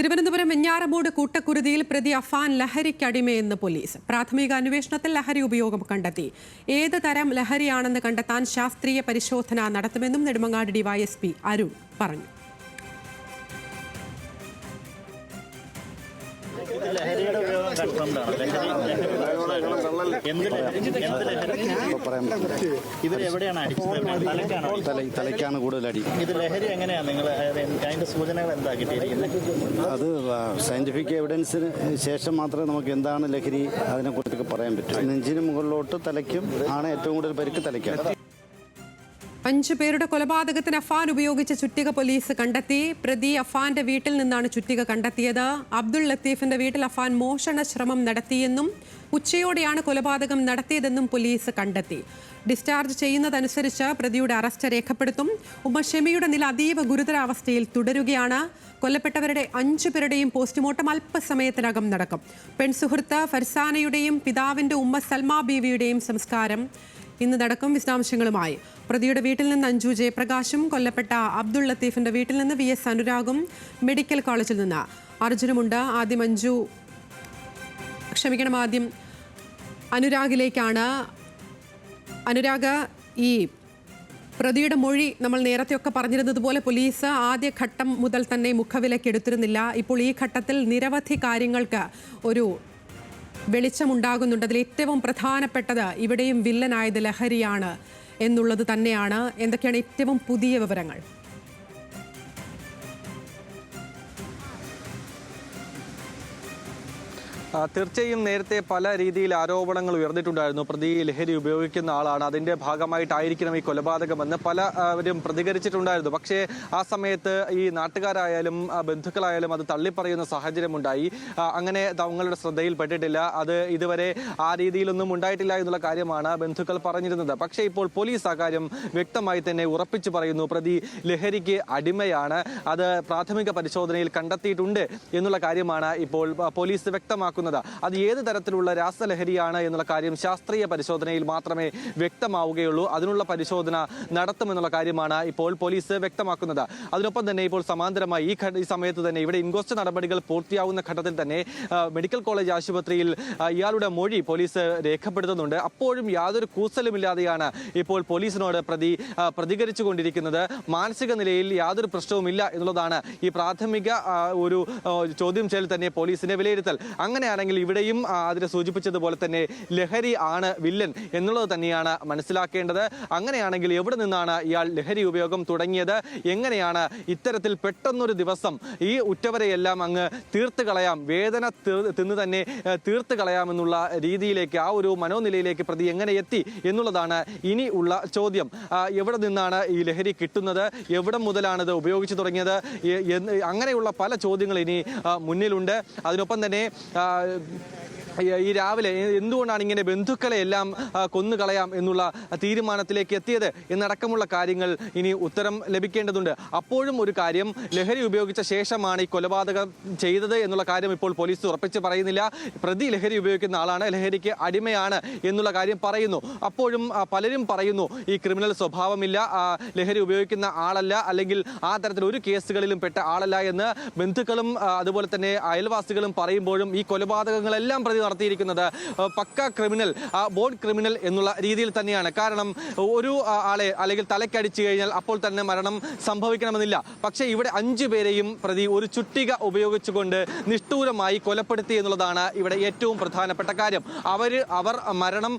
തിരുവനന്തപുരം വെഞ്ഞാറമൂട് കൂട്ടക്കുരുതിയിൽ പ്രതി അഫാൻ ലഹരിക്കടിമയെന്ന് പോലീസ്. പ്രാഥമിക അന്വേഷണത്തിൽ ലഹരി ഉപയോഗം കണ്ടെത്തി. ഏത് തരം ലഹരിയാണെന്ന് കണ്ടെത്താൻ ശാസ്ത്രീയ പരിശോധന നടത്തുമെന്നും നെടുമങ്ങാട് ഡിവൈഎസ്പി അരുൺ പറഞ്ഞു. തലയ്ക്കാണ് കൂടുതൽ അടി. ഇത് ലഹരി എങ്ങനെയാണ് നിങ്ങൾ അതിന്റെ സൂചനകൾ എന്താ കിട്ടിയിരിക്കുന്നത്? അത് സയന്റിഫിക് എവിഡൻസിന് ശേഷം മാത്രമേ നമുക്ക് എന്താണ് ലഹരി അതിനെക്കുറിച്ചൊക്കെ പറയാൻ പറ്റൂ. നെഞ്ചിന് മുകളിലോട്ട് തലയ്ക്കും ആണ് ഏറ്റവും കൂടുതൽ പരിക്ക് തലയ്ക്കാണ്. 5 പേരുടെ കൊലപാതകത്തിന് അഫാൻ ഉപയോഗിച്ച ചുറ്റിക പോലീസ് കണ്ടെത്തി. പ്രതി അഫാന്റെ വീട്ടിൽ നിന്നാണ് ചുറ്റിക കണ്ടെത്തിയത്. അബ്ദുൾ ലത്തീഫിന്റെ വീട്ടിൽ അഫാൻ മോഷണ ശ്രമം നടത്തിയെന്നും ഉച്ചയോടെയാണ് കൊലപാതകം നടത്തിയതെന്നും പോലീസ് കണ്ടെത്തി. ഡിസ്ചാർജ് ചെയ്യുന്നതനുസരിച്ച് പ്രതിയുടെ അറസ്റ്റ് രേഖപ്പെടുത്തും. ഉമ്മ ഷെമിയുടെ നില അതീവ ഗുരുതരാവസ്ഥയിൽ തുടരുകയാണ്. കൊല്ലപ്പെട്ടവരുടെ 5 പേരുടെയും പോസ്റ്റ്മോർട്ടം അല്പസമയത്തിനകം നടക്കും. പെൺസുഹൃത്ത് ഫർസാനയുടെയും പിതാവിന്റെ ഉമ്മ സൽമ ബീവിയുടെയും സംസ്കാരം ഇന്ന് നടക്കും. വിശദാംശങ്ങളുമായി പ്രതിയുടെ വീട്ടിൽ നിന്ന് അഞ്ജു ജയപ്രകാശും, കൊല്ലപ്പെട്ട അബ്ദുൾ ലത്തീഫിന്റെ വീട്ടിൽ നിന്ന് VS അനുരാഗും, മെഡിക്കൽ കോളേജിൽ നിന്ന് അർജുനുമുണ്ട്. ആദ്യം അനുരാഗിലേക്കാണ്. അനുരാഗ്, ഈ പ്രതിയുടെ മൊഴി നമ്മൾ നേരത്തെയൊക്കെ പറഞ്ഞിരുന്നതുപോലെ പോലീസ് ആദ്യഘട്ടം മുതൽ തന്നെ മുഖവിലക്കെടുത്തിരുന്നില്ല. ഇപ്പോൾ ഈ ഘട്ടത്തിൽ നിരവധി കാര്യങ്ങൾക്ക് ഒരു വെളിച്ചമുണ്ടാകുന്നുണ്ട്. അതിൽ ഏറ്റവും പ്രധാനപ്പെട്ടത് ഇവിടെയും വില്ലനായത് ലഹരിയാണ് എന്നുള്ളത് തന്നെയാണ്. എന്തൊക്കെയാണ് ഏറ്റവും പുതിയ വിവരങ്ങൾ? തീർച്ചയായും നേരത്തെ പല രീതിയിൽ ആരോപണങ്ങൾ ഉയർന്നിട്ടുണ്ടായിരുന്നു. പ്രതി ലഹരി ഉപയോഗിക്കുന്ന ആളാണ്, അതിൻ്റെ ഭാഗമായിട്ടായിരിക്കണം ഈ കൊലപാതകമെന്ന് പലരും പ്രതികരിച്ചിട്ടുണ്ടായിരുന്നു. പക്ഷേ ആ സമയത്ത് ഈ നാട്ടുകാരായാലും ബന്ധുക്കളായാലും അത് തള്ളിപ്പറയുന്ന സാഹചര്യമുണ്ടായി. അങ്ങനെ തങ്ങളുടെ ശ്രദ്ധയിൽപ്പെട്ടിട്ടില്ല. അത് ഇതുവരെ ആ രീതിയിലൊന്നും ഉണ്ടായിട്ടില്ല എന്നുള്ള കാര്യമാണ് ബന്ധുക്കൾ പറഞ്ഞിരുന്നത്. പക്ഷേ ഇപ്പോൾ പോലീസ് ആ കാര്യം വ്യക്തമായി തന്നെ ഉറപ്പിച്ചു പറയുന്നു. പ്രതി ലഹരിക്ക് അടിമയാണ്, അത് പ്രാഥമിക പരിശോധനയിൽ കണ്ടെത്തിയിട്ടുണ്ട് എന്നുള്ള കാര്യമാണ് ഇപ്പോൾ പോലീസ് വ്യക്തമാക്കുന്നത്. അത് ഏത് തരത്തിലുള്ള രാസലഹരിയാണ് എന്നുള്ള കാര്യം ശാസ്ത്രീയ പരിശോധനയിൽ മാത്രമേ വ്യക്തമാവുകയുള്ളൂ. അതിനുള്ള പരിശോധന നടത്തുമെന്നുള്ള കാര്യമാണ് ഇപ്പോൾ പോലീസ് വ്യക്തമാക്കുന്നത്. അതിനൊപ്പം തന്നെ ഇപ്പോൾ സമാന്തരമായി ഈ സമയത്ത് തന്നെ ഇവിടെ ഇൻക്വസ്റ്റ് നടപടികൾ പൂർത്തിയാവുന്ന ഘട്ടത്തിൽ തന്നെ മെഡിക്കൽ കോളേജ് ആശുപത്രിയിൽ ഇയാളുടെ മൊഴി പോലീസ് രേഖപ്പെടുത്തുന്നുണ്ട്. അപ്പോഴും യാതൊരു കൂസലുമില്ലാതെയാണ് ഇപ്പോൾ പോലീസിനോട് പ്രതികരിച്ചു കൊണ്ടിരിക്കുന്നത്. മാനസിക നിലയിൽ യാതൊരു പ്രശ്നവുമില്ല എന്നുള്ളതാണ് ഈ പ്രാഥമിക ഒരു ചോദ്യം ചെയ്യൽ തന്നെ പോലീസിന്റെ വിലയിരുത്തൽ. അങ്ങനെയാണെങ്കിൽ ഇവിടെയും അതിനെ സൂചിപ്പിച്ചതുപോലെ തന്നെ ലഹരി ആണ് വില്ലൻ എന്നുള്ളത് തന്നെയാണ് മനസ്സിലാക്കേണ്ടത്. അങ്ങനെയാണെങ്കിൽ എവിടെ നിന്നാണ് ഇയാൾ ലഹരി ഉപയോഗം തുടങ്ങിയത്, എങ്ങനെയാണ് ഇത്തരത്തിൽ പെട്ടെന്നൊരു ദിവസം ഈ ഉറ്റവരെയെല്ലാം അങ്ങ് തീർത്ത് കളയാം, വേദന തിന്ന് തന്നെ തീർത്ത് കളയാമെന്നുള്ള രീതിയിലേക്ക്, ആ ഒരു മനോനിലയിലേക്ക് പ്രതി എങ്ങനെ എത്തി എന്നുള്ളതാണ് ഇനി ഉള്ള ചോദ്യം. എവിടെ നിന്നാണ് ഈ ലഹരി കിട്ടുന്നത്, എവിടെ മുതലാണ് ഇത് ഉപയോഗിച്ചു തുടങ്ങിയത്, അങ്ങനെയുള്ള പല ചോദ്യങ്ങൾ ഇനി മുന്നിലുണ്ട്. അതിനൊപ്പം തന്നെ ഈ രാവിലെ എന്തുകൊണ്ടാണ് ഇങ്ങനെ ബന്ധുക്കളെ എല്ലാം കൊന്നുകളയാം എന്നുള്ള തീരുമാനത്തിലേക്ക് എത്തിയത് എന്നടക്കമുള്ള കാര്യങ്ങൾ ഇനി ഉത്തരം ലഭിക്കേണ്ടതുണ്ട്. അപ്പോഴും ഒരു കാര്യം, ലഹരി ഉപയോഗിച്ച ശേഷമാണ് ഈ കൊലപാതകം ചെയ്തത് എന്നുള്ള കാര്യം ഇപ്പോൾ പോലീസ് ഉറപ്പിച്ച് പറയുന്നില്ല. പ്രതി ലഹരി ഉപയോഗിക്കുന്ന ആളാണ്, ലഹരിക്ക് അടിമയാണ് എന്നുള്ള കാര്യം പറയുന്നു. അപ്പോഴും പലരും പറയുന്നു ഈ ക്രിമിനൽ സ്വഭാവമില്ല, ലഹരി ഉപയോഗിക്കുന്ന ആളല്ല, അല്ലെങ്കിൽ ആ തരത്തിൽ ഒരു കേസുകളിലും പെട്ട ആളല്ല എന്ന് ബന്ധുക്കളും അതുപോലെ തന്നെ അയൽവാസികളും പറയുമ്പോഴും ഈ കൊലപാതകങ്ങളെല്ലാം പ്രതി നടത്തിയിരിക്കുന്നത് പക്ക ക്രിമിനൽ, ബോർഡ് ക്രിമിനൽ എന്നുള്ള രീതിയിൽ തന്നെയാണ്. കാരണം ഒരു ആളെ അല്ലെങ്കിൽ തലക്കടിച്ചു കഴിഞ്ഞാൽ അപ്പോൾ തന്നെ മരണം സംഭവിക്കണമെന്നില്ല. പക്ഷേ ഇവിടെ 5 പേരെയും പ്രതി ഒരു ചുറ്റിക ഉപയോഗിച്ചുകൊണ്ട് നിഷ്ഠൂരമായി കൊലപ്പെടുത്തി എന്നുള്ളതാണ് ഇവിടെ ഏറ്റവും പ്രധാനപ്പെട്ട കാര്യം. അവർ മരണം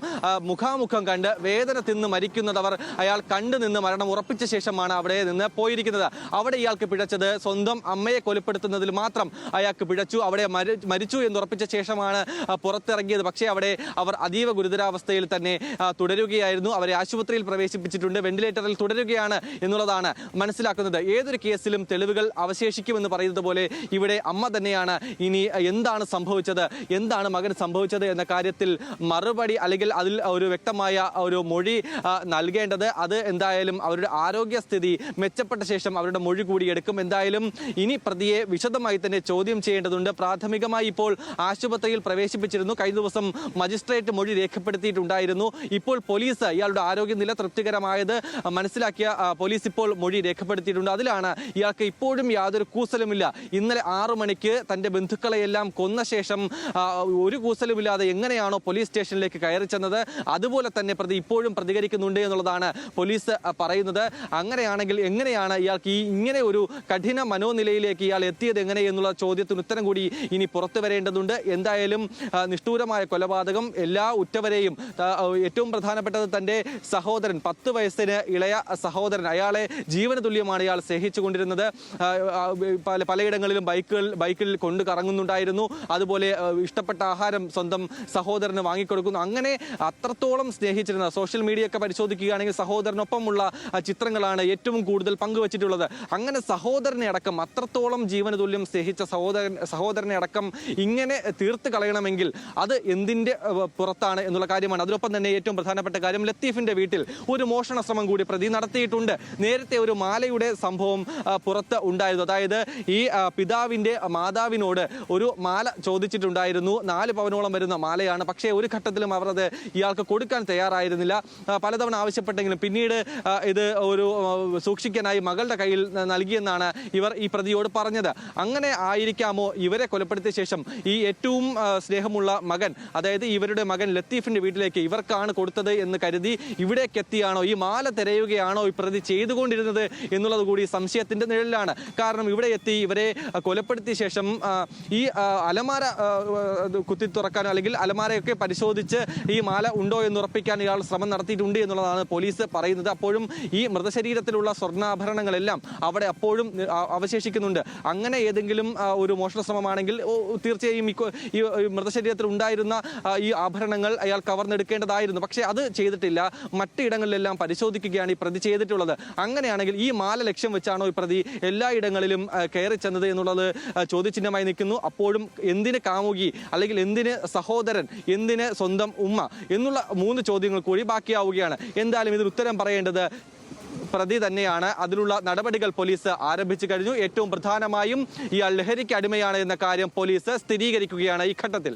മുഖാമുഖം കണ്ട് വേദന തിന്ന് മരിക്കുന്നതവർ അയാൾ കണ്ടു നിന്ന് മരണം ഉറപ്പിച്ച ശേഷമാണ് അവിടെ നിന്ന് പോയിരിക്കുന്നത്. അവിടെ ഇയാൾക്ക് പിഴച്ചത് സ്വന്തം അമ്മയെ കൊലപ്പെടുത്തുന്നതിൽ മാത്രം അയാൾക്ക് പിഴച്ചു. അവിടെ മരിച്ചു എന്നുറപ്പിച്ച ശേഷമാണ് പുറത്തിറങ്ങിയത്. പക്ഷേ അവിടെ അവർ അതീവ ഗുരുതരാവസ്ഥയിൽ തന്നെ തുടരുകയായിരുന്നു. അവരെ ആശുപത്രിയിൽ പ്രവേശിപ്പിച്ചിട്ടുണ്ട്, വെന്റിലേറ്ററിൽ തുടരുകയാണ് എന്നുള്ളതാണ് മനസ്സിലാക്കുന്നത്. ഏതൊരു കേസിലും തെളിവുകൾ അവശേഷിക്കുമെന്ന് പറയുന്നത് പോലെ ഇവിടെ അമ്മ തന്നെയാണ് ഇനി എന്താണ് സംഭവിച്ചത്, എന്താണ് മകൻ സംഭവിച്ചത് എന്ന കാര്യത്തിൽ മറുപടി അല്ലെങ്കിൽ അതിൽ ഒരു വ്യക്തമായ ഒരു മൊഴി നൽകേണ്ടത്. അത് എന്തായാലും അവരുടെ ആരോഗ്യസ്ഥിതി മെച്ചപ്പെട്ട ശേഷം അവരുടെ മൊഴി കൂടി എടുക്കും. എന്തായാലും ഇനി പ്രതിയെ വിശദമായി തന്നെ ചോദ്യം ചെയ്യേണ്ടതുണ്ട്. പ്രാഥമികമായി ഇപ്പോൾ ആശുപത്രിയിൽ പ്രവേശിപ്പിച്ചു സമർപ്പിച്ചിരുന്നു. കഴിഞ്ഞ ദിവസം മജിസ്ട്രേറ്റ് മൊഴി രേഖപ്പെടുത്തിയിട്ടുണ്ടായിരുന്നു. ഇപ്പോൾ പോലീസ് ഇയാളുടെ ആരോഗ്യനില തൃപ്തികരമായത് മനസ്സിലാക്കിയ പോലീസ് ഇപ്പോൾ മൊഴി രേഖപ്പെടുത്തിയിട്ടുണ്ട്. അതിലാണ് ഇയാൾക്ക് ഇപ്പോഴും യാതൊരു കൂസലുമില്ല. ഇന്നലെ 6 മണിക്ക് തന്റെ ബന്ധുക്കളെയെല്ലാം കൊന്ന ശേഷം ഒരു കൂസലുമില്ലാതെ എങ്ങനെയാണോ പോലീസ് സ്റ്റേഷനിലേക്ക് കയറി ചെന്നത് അതുപോലെ തന്നെ പ്രതി ഇപ്പോഴും പ്രതികരിക്കുന്നുണ്ട് എന്നുള്ളതാണ് പോലീസ് പറയുന്നത്. അങ്ങനെയാണെങ്കിൽ എങ്ങനെയാണ് ഇയാൾക്ക് ഇങ്ങനെ ഒരു കഠിന മനോനിലയിലേക്ക് ഇയാൾ എത്തിയത് എങ്ങനെ എന്നുള്ള ചോദ്യത്തിന് ഉത്തരം കൂടി ഇനി പുറത്തു വരേണ്ടതുണ്ട്. എന്തായാലും നിഷ്ഠൂരമായ കൊലപാതകം എല്ലാ ഉറ്റവരെയും, ഏറ്റവും പ്രധാനപ്പെട്ടത് തന്റെ സഹോദരൻ 10 വയസ്സിന് ഇളയ സഹോദരൻ, അയാളെ ജീവന തുല്യമാണ് ഇയാൾ സ്നേഹിച്ചുകൊണ്ടിരുന്നത്. പലയിടങ്ങളിലും ബൈക്കിൽ കൊണ്ട് കറങ്ങുന്നുണ്ടായിരുന്നു. അതുപോലെ ഇഷ്ടപ്പെട്ട ആഹാരം സ്വന്തം സഹോദരന് വാങ്ങിക്കൊടുക്കുന്നു. അങ്ങനെ അത്രത്തോളം സ്നേഹിച്ചിരുന്ന, സോഷ്യൽ മീഡിയ ഒക്കെ പരിശോധിക്കുകയാണെങ്കിൽ സഹോദരനൊപ്പമുള്ള ചിത്രങ്ങളാണ് ഏറ്റവും കൂടുതൽ പങ്കുവച്ചിട്ടുള്ളത്. അങ്ങനെ സഹോദരനെ അടക്കം അത്രത്തോളം ജീവന തുല്യം സ്നേഹിച്ച സഹോദരനെ അടക്കം ഇങ്ങനെ തീർത്ത് കളയണമെങ്കിൽ അത് എന്തിന്റെ പുറത്താണ് എന്നുള്ള കാര്യമാണ്. അതിനൊപ്പം തന്നെ ഏറ്റവും പ്രധാനപ്പെട്ട കാര്യം, ലത്തീഫിന്റെ വീട്ടിൽ ഒരു മോഷണ ശ്രമം കൂടി പ്രതി നടത്തിയിട്ടുണ്ട്. നേരത്തെ ഒരു മാലയുടെ സംഭവം പുറത്ത് ഉണ്ടായിരുന്നു. അതായത് ഈ പിതാവിന്റെ മാതാവിനോട് ഒരു മാല ചോദിച്ചിട്ടുണ്ടായിരുന്നു. 4 പവനോളം വരുന്ന മാലയാണ്. പക്ഷേ ഒരു ഘട്ടത്തിലും അവർ അത് ഇയാൾക്ക് കൊടുക്കാൻ തയ്യാറായിരുന്നില്ല. പലതവണ ആവശ്യപ്പെട്ടെങ്കിലും പിന്നീട് ഇത് ഒരു സൂക്ഷിക്കാനായി മകളുടെ കയ്യിൽ നൽകിയെന്നാണ് ഇവർ ഈ പ്രതിയോട് പറഞ്ഞത്. അങ്ങനെ ആയിരിക്കാമോ ഇവരെ കൊലപ്പെടുത്തിയ ശേഷം ഈ ഏറ്റവും സ്നേഹമുള്ള മകൻ, അതായത് ഇവരുടെ മകൻ ലത്തീഫിന്റെ വീട്ടിലേക്ക് ഇവർക്കാണ് കൊടുത്തത് എന്ന് കരുതി ഇവിടേക്ക് എത്തിയാണോ, ഈ മാല തിരയുകയാണോ ഈ പ്രതി ചെയ്തുകൊണ്ടിരുന്നത് എന്നുള്ളത് കൂടി സംശയത്തിന്റെ നിഴലിലാണ്. കാരണം ഇവിടെ എത്തി ഇവരെ കൊലപ്പെടുത്തിയ ശേഷം ഈ അലമാര കുത്തി തുറക്കാൻ അല്ലെങ്കിൽ അലമാരയൊക്കെ പരിശോധിച്ച് ഈ മാല ഉണ്ടോ എന്ന് ഉറപ്പിക്കാൻ ഇയാൾ ശ്രമം നടത്തിയിട്ടുണ്ട് എന്നുള്ളതാണ് പോലീസ് പറയുന്നത്. അപ്പോഴും ഈ മൃതശരീരത്തിലുള്ള സ്വർണ്ണാഭരണങ്ങളെല്ലാം അവിടെ അപ്പോഴും അവശേഷിക്കുന്നുണ്ട്. അങ്ങനെ ഏതെങ്കിലും ഒരു മോഷണ ശ്രമമാണെങ്കിൽ തീർച്ചയായും ഈ മൃതശരീരത്തിൽ ഉണ്ടായിരുന്ന ഈ ആഭരണങ്ങൾ അയാൾ കവർന്നെടുക്കേണ്ടതായിരുന്നു. പക്ഷേ അത് ചെയ്തിട്ടില്ല. മറ്റിടങ്ങളിലെല്ലാം പരിശോധിക്കുകയാണ് ഈ പ്രതി ചെയ്തിട്ടുള്ളത്. അങ്ങനെയാണെങ്കിൽ ഈ മാല ലക്ഷ്യം വെച്ചാണോ ഈ പ്രതി എല്ലായിടങ്ങളിലും കയറി ചെന്നത് എന്നുള്ളത് ചോദ്യചിഹ്നമായി നിൽക്കുന്നു. അപ്പോഴും എന്തിന് കാമുകി, അല്ലെങ്കിൽ എന്തിന് സഹോദരൻ, എന്തിന് സ്വന്തം ഉമ്മ എന്നുള്ള 3 ചോദ്യങ്ങൾ കൂടി ബാക്കിയാവുകയാണ്. എന്തായാലും ഇതിന് ഉത്തരം പറയേണ്ടത് പ്രതി തന്നെയാണ്. അതിനുള്ള നടപടികൾ പോലീസ് ആരംഭിച്ചു കഴിഞ്ഞു. ഏറ്റവും പ്രധാനമായും ഇയാൾ ലഹരിക്ക് അടിമയാണ് എന്ന കാര്യം പോലീസ് സ്ഥിരീകരിക്കുകയാണ് ഈ ഘട്ടത്തിൽ.